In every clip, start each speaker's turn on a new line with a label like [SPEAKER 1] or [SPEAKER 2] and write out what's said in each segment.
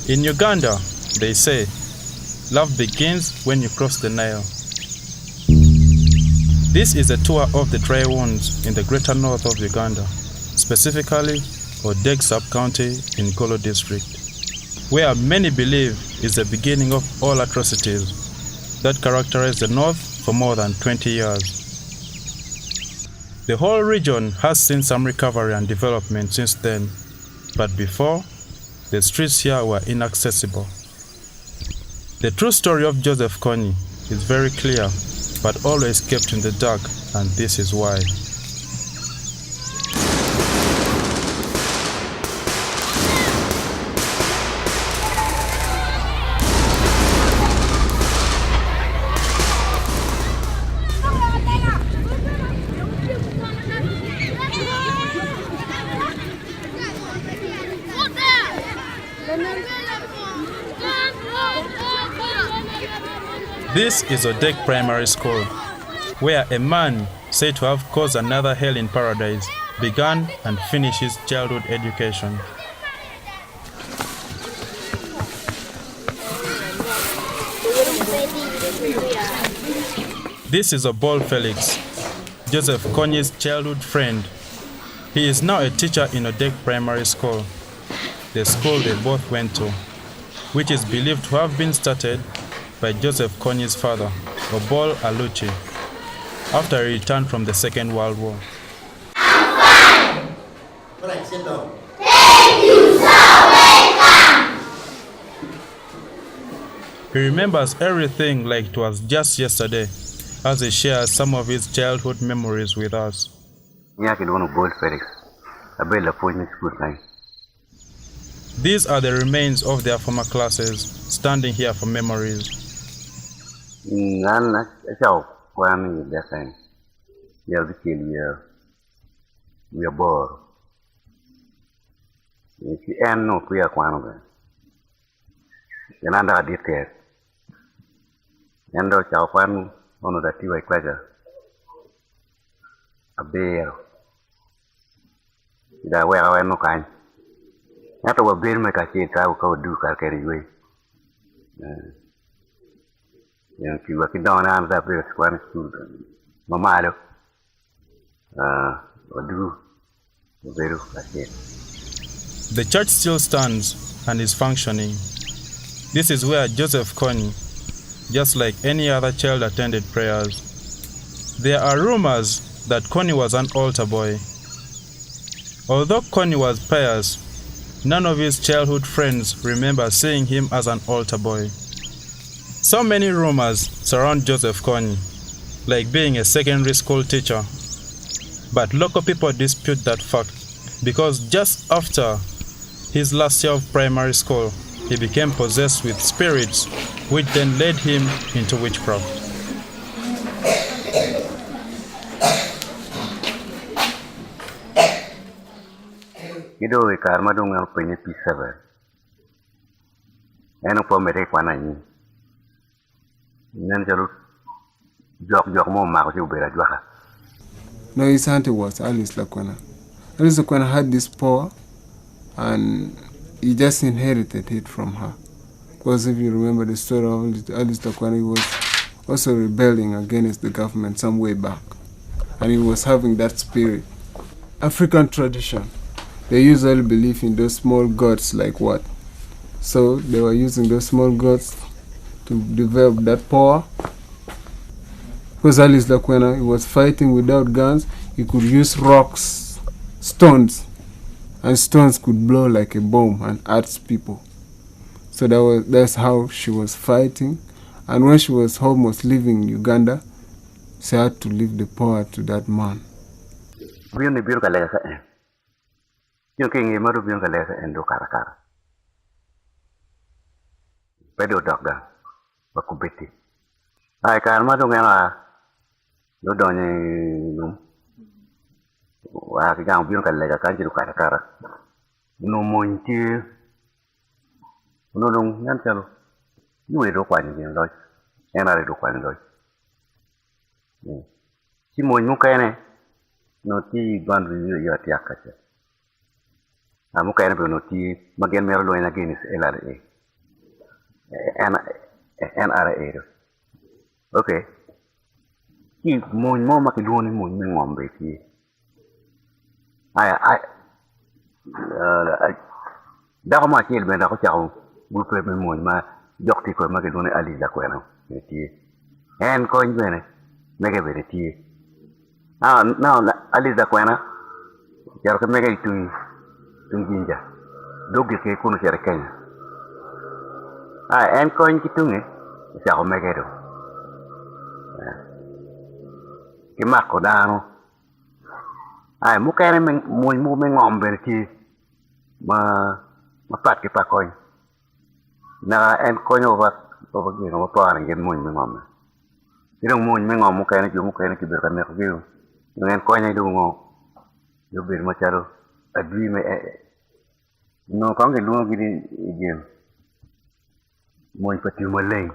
[SPEAKER 1] In Uganda, they say, love begins when you cross the Nile. This is a tour of the dry wounds in the greater north of Uganda, specifically Odeg sub-county in Golo district, where many believe is the beginning of all atrocities that characterize the north for more than 20 years. The whole region has seen some recovery and development since then, but before, the streets here were inaccessible. The true story of Joseph Kony is very clear, but always kept in the dark, and this is why. This is Odeg Primary School, where a man said to have caused another hell in paradise began and finished his childhood education. This is Obol Felix, Joseph Kony's childhood friend. He is now a teacher in Odeg Primary School, the school they both went to, which is believed to have been started by Joseph Kony's father, Obol Aluchi, after he returned from the Second World War.
[SPEAKER 2] I'm fine. All right, sit down. Thank you, sir. Welcome.
[SPEAKER 1] He remembers everything like it was just yesterday, as he shares some of his childhood memories with us. These are the remains of their former classes, standing here for memories.
[SPEAKER 3] We are bored. If you end no clear quantity, then under detail. And our fan on the TV pleasure. A bear. That way I no kind. After a bear make a kid, I will go do carry away. If you work it down and that place, one school, Mamado, or do very it.
[SPEAKER 1] The church still stands and is functioning. This is where Joseph Kony, just like any other child, attended prayers. There are rumors that Kony was an altar boy. Although Kony was pious, none of his childhood friends remember seeing him as an altar boy. So many rumors surround Joseph Kony, like being a secondary school teacher. But local people dispute that fact because just after his last year of primary school, he became possessed with spirits, which then led him into witchcraft.
[SPEAKER 3] Ido karma dong ang penye pisah. Eno pemere kwananyi. Nan jalu jok mo ma ko ubera jwa.
[SPEAKER 4] No, his auntie was Alice Lakwana. Alice Lakwana had this power, and he just inherited it from her. Because if you remember the story of Alice Lakwana, he was also rebelling against the government some way back, and he was having that spirit. African tradition, they usually believe in those small gods like what? So they were using those small gods to develop that power. Because Alice Lakwana, he was fighting without guns, he could use rocks, stones, and stones could blow like a bomb and hurt people. So that's how she was fighting. And when she was almost leaving Uganda, she had to leave the power to that man.
[SPEAKER 3] Lo donye num wa ka jang bion ka lega kan jiru kara no monti no dong nyan chalo you e do kwa ni lo ena re do kwa ni lo si mo nyu ka ne no ti ban ri yo ti akache amu ka ne no ti magen mer lo ena genis elare NRA. Okay. Ki mon mo makiduni mon mi ngombe ki. I da ko ma ki ben da ko chaw bu pre me mon ma jokti ko makiduni ali da ko na ki en ko ngene mege be ti now ali da ko na jar ko mege tu jinja dogi ke kuno jar kenya en ko ngi tunge sa ko mege do ki makko dano mu kene mu ngom be ti ma pat ki pa ko na en ko nyo ba to gi no to ara ngen mu ngom irong mu ngom mu kene ki ber kan ne ko gi en ko nyi do ngo yo ber ma charo adwi me no ko ngi lu gi di mo pati mo leng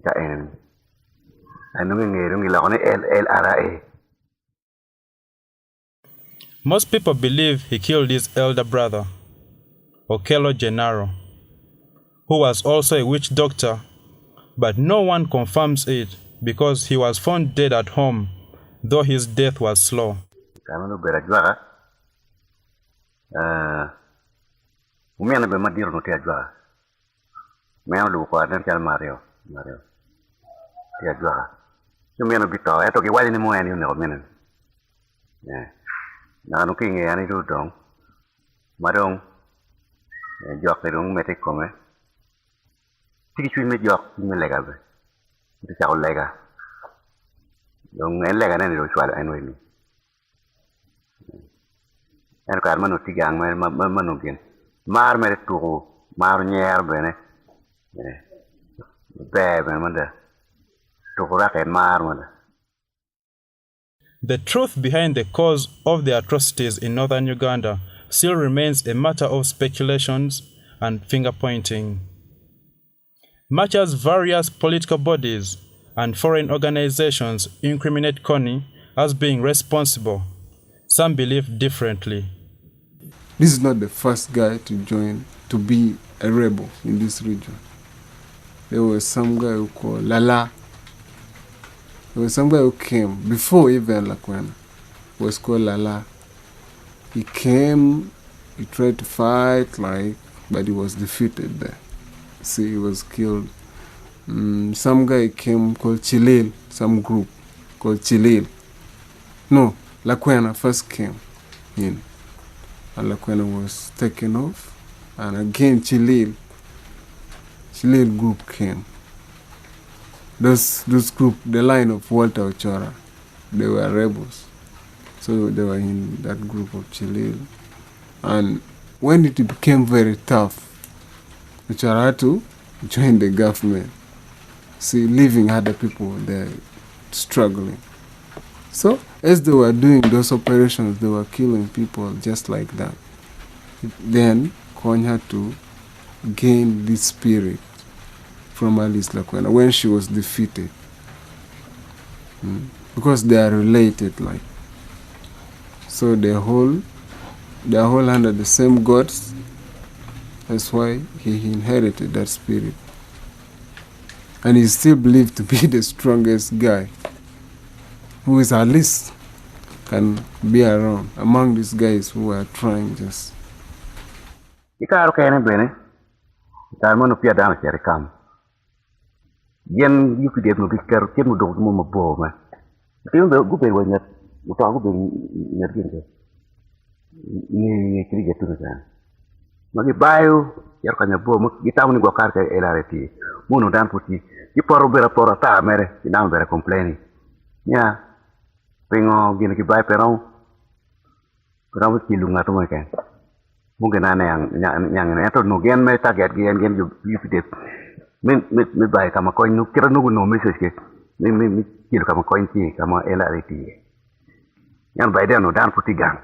[SPEAKER 3] ta en LRA.
[SPEAKER 1] Most people believe he killed his elder brother, Okello Gennaro, who was also a witch doctor, but no one confirms it because he was found dead at home, though his death was slow.
[SPEAKER 3] Cuma bito, itu kiwali ni mua ni udah menen. Ya, nah nuki nge ani tu dong, marong, jok terung metik kome, tiki cui met jok me lega be, itu cakap lega, dong lega ni do cuala anu ini. En kar manu tigang manu gin, mar mere tuku, mar nyer be ne, be mana.
[SPEAKER 1] The truth behind the cause of the atrocities in northern Uganda still remains a matter of speculations and finger-pointing. Much as various political bodies and foreign organizations incriminate Kony as being responsible, some believe differently.
[SPEAKER 4] This is not the first guy to be a rebel in this region. There was some guy who called Lala. There was some guy who came before even Lakwena, was called Lala. He came, he tried to fight, but he was defeated there. See, he was killed. Some guy came called Chilil, some group called Chilil. No, Lakwena first came in, and Lakwena was taken off, and again Chilil group came. Those group, the line of Walter Ochora, they were rebels. So they were in that group of Chilil. And when it became very tough, Ochora had to join the government. See, leaving other people there struggling. So as they were doing those operations, they were killing people just like that. Then Kony had to gain this spirit from Alice Lakwena when she was defeated. Because they are related, so they are all under the same gods. That's why he inherited that spirit. And he's still believed to be the strongest guy, who is at least can be around among these guys who are trying just.
[SPEAKER 3] Yen you could no bicker, Kim would do more bow, man. Feel the good when you talk about your ginger. You get to the time. Magi bio, Yarkanya boom, get down go carca LRT. Mono dan puti, you pour over a porata, Mary, you down there complaining. Yeah, bring on Guinea by Peron. Peron killing at my can. Muganana young and I don't know again, my target again, you did. Me buy kama coin no kira no message ke me kilo kama coin ki kama LRT yan buy there no dan puti gang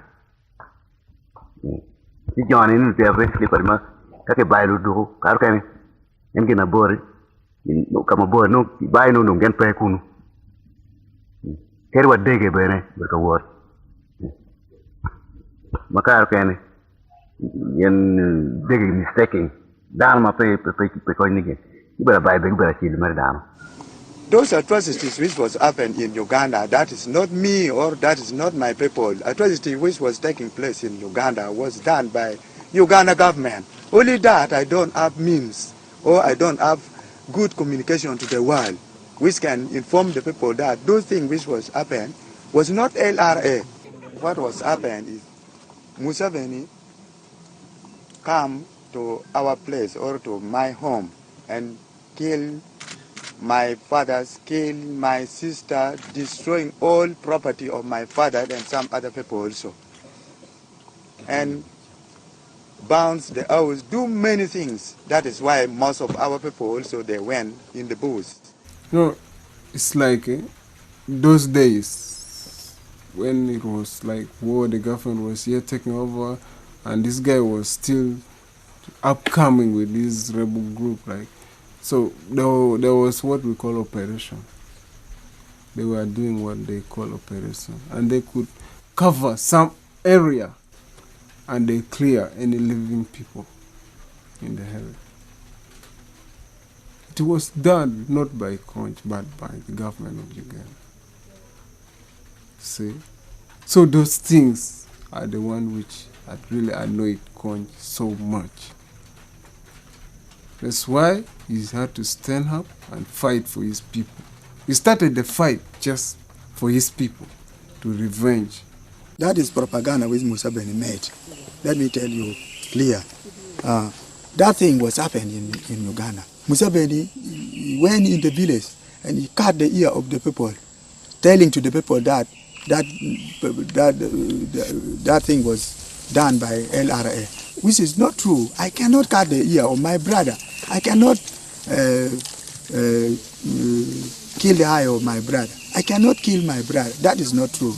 [SPEAKER 3] ti joni no te resli par ma kake buy lu do kar kane en gina bori no kama bori no buy no gen pe kunu keri wa dege bene berka wor makar kane yen dege mistaking Dano ma pe ko nige. Ibara bai be ibara chi mer dano.
[SPEAKER 5] Those atrocities which was happened in Uganda, that is not me or that is not my people. Atrocity which was taking place in Uganda was done by Uganda government. Only that I don't have means or I don't have good communication to the world which can inform the people that those things which was happened was not LRA. What was happened is Museveni come to our place or to my home and kill my father's, kill my sister, destroying all property of my father and some other people also. And bounce the house, do many things. That is why most of our people also, they went in the bush.
[SPEAKER 4] No, it's like those days when it was like war, the government was here taking over, and this guy was still upcoming with this rebel group. Like, so there was what we call operation. They were doing what they call operation, and they could cover some area, and they clear any living people in the area. It was done not by Conch, but by the government of Uganda. See? So those things are the one which had really annoyed Conch so much. That's why he had to stand up and fight for his people. He started the fight just for his people to revenge.
[SPEAKER 5] That is propaganda which Museveni made. Let me tell you clear. That thing was happening in Uganda. Museveni went in the village and he cut the ear of the people, telling to the people that thing was done by LRA, which is not true. I cannot cut the ear of my brother. I cannot kill the eye of my brother. I cannot kill my brother. That is not true.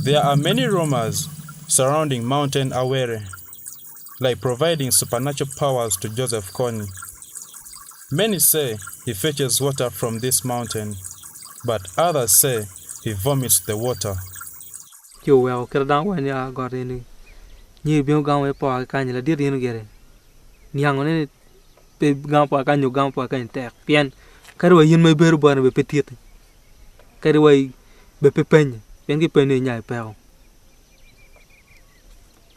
[SPEAKER 1] There are many rumors surrounding Mountain Awere, like providing supernatural powers to Joseph Kony. Many say he fetches water from this mountain, but others say he vomits the water.
[SPEAKER 6] Well, Kerdang got any. Ni biong gang we pa kan la dir yin gere. Niang ne pe gang pa kan yo gang pa kan tek. Pian kar we yin me beru ban be petit. Kar we be pepen. Pian ki pen nyai pe.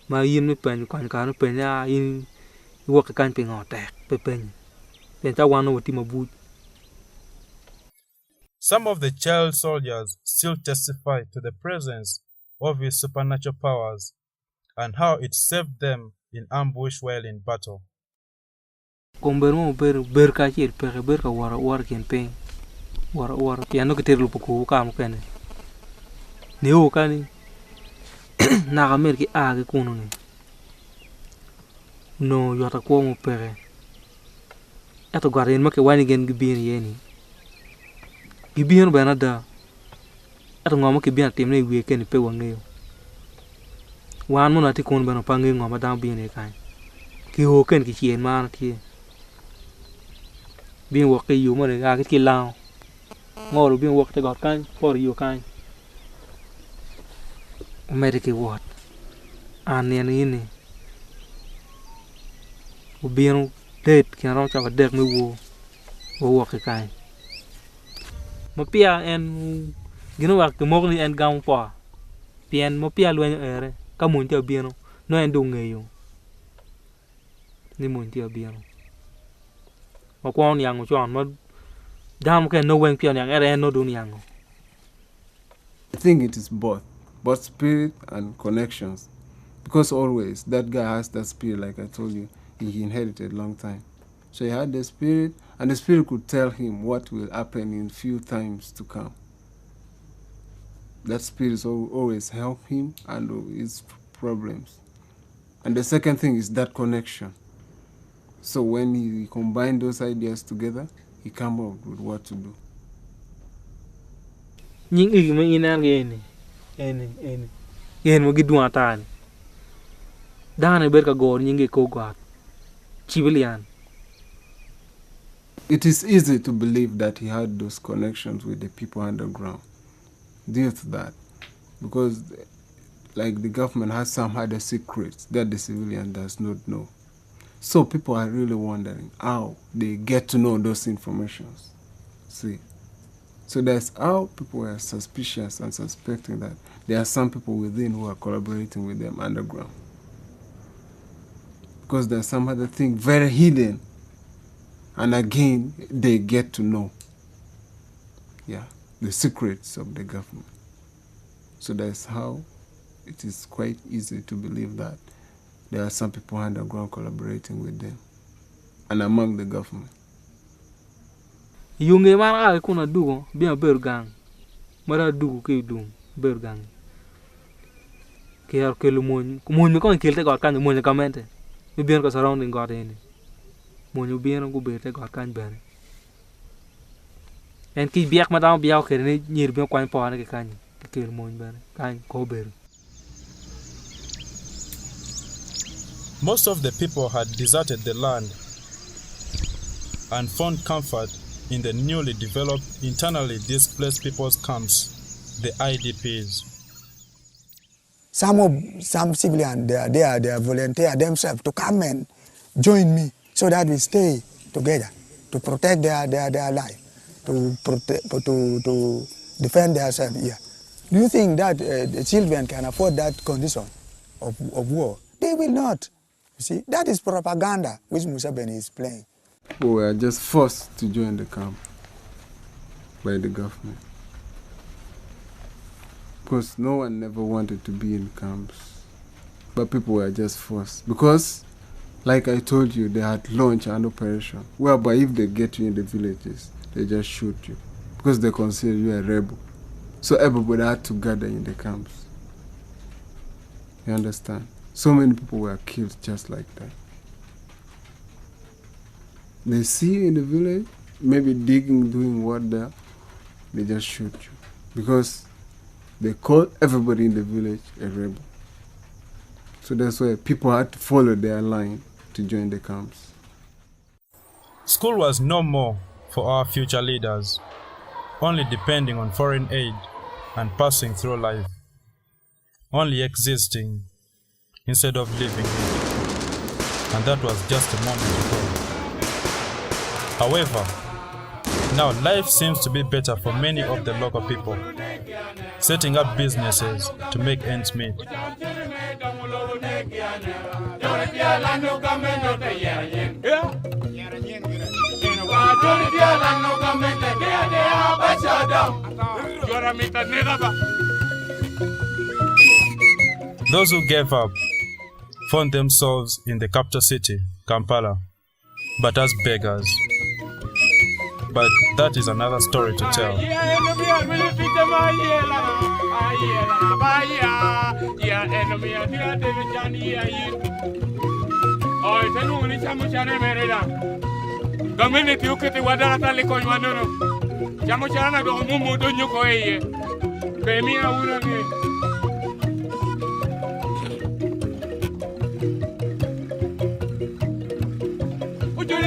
[SPEAKER 6] Ma yin me pen kan kan pen ya yin wo ka kan pe ngo tek pepen. Pian ta wan no ti ma bu.
[SPEAKER 1] Some of the child soldiers still testify to the presence of his supernatural powers and how it saved them in ambush while in battle.
[SPEAKER 6] Kombermo ber ka chir pe ber ka war ken pe. War piano ke terlu poku ka mo ken. Ne o ka ni. Na ga mer ki a ke kunu ni. No yo ta ko mo pe. Eto garen ma ke wani gen gbin yeni. Gbin ba na da. Eto ngoma ke bian tem ne wi ken pe wangeyo. Wan mo na ti kun ba no pangi ngoma da bi ne kai. Ki ho ken ki chien ma na ti. Bien wo ke yu mo ne ga ki lao. Ngor bien wo te got kan por yu kan. America what? An ne ni. U bien det ki ron cha dek me wo ke kai. Mo pia en gino wa ke mo ni en gang po. Pien mo pia luen ere. Ka mun ti bien no en dung ngeyo. Ni mun ti bien. Mà quan yang cho mà dam cái no wen pian yang era no dun yang.
[SPEAKER 4] I think it is both spirit and connections, because always that guy has that spirit. Like I told you, he inherited long time, so he had the spirit, and the spirit could tell him what will happen in few times to come. That spirit always help him handle his problems. And the second thing is that connection. So when he combined those ideas together, he came up with what to do.
[SPEAKER 6] Nying ig me ina geni. Eni. Gen mo gidwa tan. Dane ber ka gor nyinge ko gat. Civilian.
[SPEAKER 4] It is easy to believe that he had those connections with the people underground due to that, because like the government has some other secrets that the civilian does not know. So people are really wondering how they get to know those informations. See? So that's how people are suspicious and suspecting that there are some people within who are collaborating with them underground. Because there's some other thing very hidden. And again, they get to know. Yeah, the secrets of the government. So that's how it is quite easy to believe that there are some people underground collaborating with them and among the government.
[SPEAKER 6] Yunge mara kuna dugo bien bergang. Mara dugo ke dung bergang. Ke ar ke lumon me kon kilte gor kan mon kamente. Me bien ko surrounding gor ni. Mon bien ko bete gor kan ben. En ki biak madam biao ke ni nyir bien kwan po na ke kan. Ke mon ben kan ko ber.
[SPEAKER 1] Most of the people had deserted the land and found comfort in the newly developed internally displaced people's camps, the IDPs.
[SPEAKER 5] Some civilians, they are volunteer themselves to come and join me so that we stay together to protect their life, to defend themselves here. Do you think that the children can afford that condition of war? They will not. You see, that is propaganda which Museveni is playing.
[SPEAKER 4] We were just forced to join the camp by the government. Because no one ever wanted to be in camps. But people were just forced. Because, like I told you, they had launched an operation whereby if they get you in the villages, they just shoot you. Because they consider you a rebel. So everybody had to gather in the camps. You understand? So many people were killed just like that. They see you in the village, maybe digging, doing what there, they just shoot you. Because they call everybody in the village a rebel. So that's why people had to follow their line to join the camps.
[SPEAKER 1] School was no more for our future leaders, only depending on foreign aid and passing through life, only existing instead of living it. And that was just a moment ago. However, now life seems to be better for many of the local people, setting up businesses to make ends meet. Those who gave up found themselves in the capital city, Kampala, but as beggars. But that is another story to tell.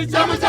[SPEAKER 2] Chama